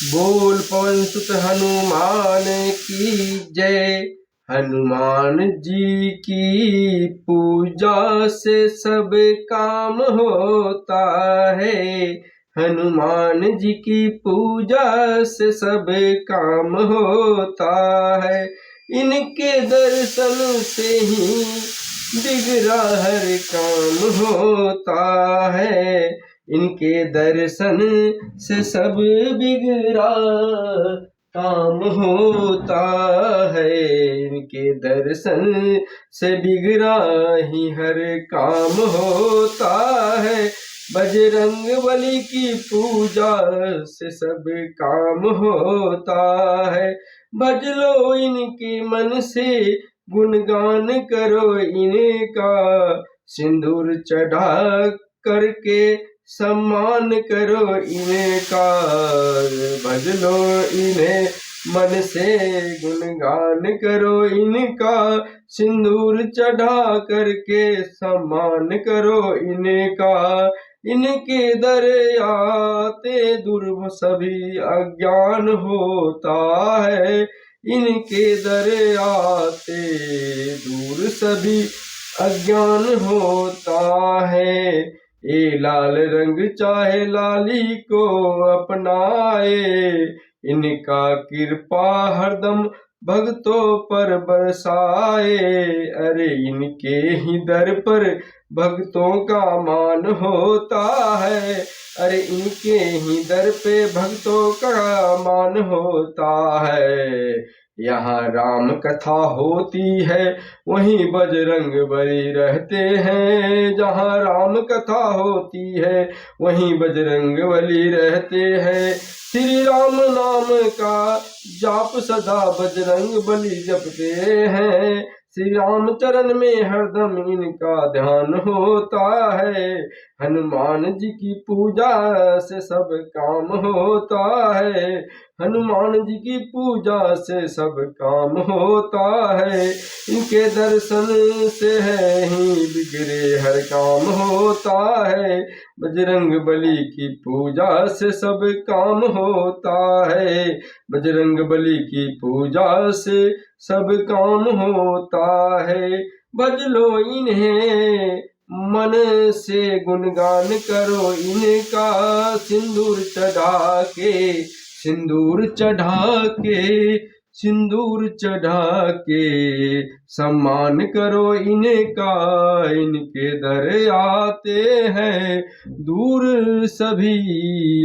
बोल पवन सुत हनुमान की जय। हनुमान जी की पूजा से सब काम होता है। हनुमान जी की पूजा से सब काम होता है। इनके दर्शन से ही बिगड़ा हर काम होता है। इनके दर्शन से सब बिगड़ा काम होता है। इनके दर्शन से बिगड़ा ही हर काम होता है। बजरंग बली की पूजा से सब काम होता है। भज लो इनके मन से गुणगान करो इनका। सिंदूर चढ़ा करके सम्मान करो इनका। भज लो इन्हें मन से गुणगान करो इनका। सिंदूर चढ़ा करके सम्मान करो इनका। इनके दर आते दूर सभी अज्ञान होता है। इनके दर आते दूर सभी अज्ञान होता है। ये लाल रंग चाहे लाली को अपनाए। इनका कृपा हरदम भक्तों पर बरसाए। अरे इनके ही दर पर भक्तों का मान होता है। अरे इनके ही दर पे भक्तों का मान होता है। यहाँ राम कथा होती है वहीं बजरंग बली रहते हैं। जहाँ राम कथा होती है वहीं बजरंग बली रहते हैं। श्री राम नाम का जाप सदा बजरंग बली जपते हैं। श्री राम चरण में हरदम इनका ध्यान होता है। हनुमान जी की पूजा से सब काम होता है। हनुमान जी की पूजा से सब काम होता है। इनके दर्शन से है ही बिगड़े हर काम होता है। बजरंग बली की पूजा से सब काम होता है। बजरंग बली की पूजा से सब काम होता है। भज लो इन्हें मन से गुणगान करो इनका। सिंदूर चढ़ा के सिंदूर चढ़ा के सिंदूर चढ़ा के सम्मान करो इनका। इनके दर आते हैं दूर सभी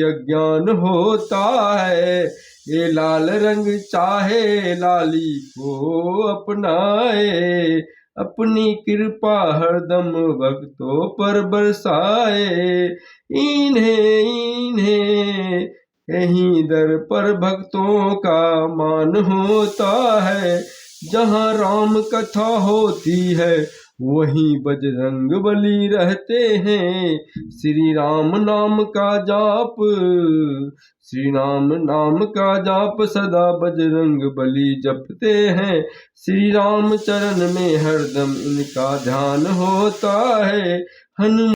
अज्ञान होता है। ये लाल रंग चाहे लाली को अपनाए। अपनी कृपा हरदम भक्तों पर बरसाए। इन्हें यहीं दर पर भक्तों का मान होता है। जहाँ राम कथा होती है वहीं बजरंग बली रहते हैं। श्री राम नाम का जाप श्री राम नाम का जाप सदा बजरंग बली जपते हैं। श्री राम चरण में हरदम इनका ध्यान होता है। हनुमान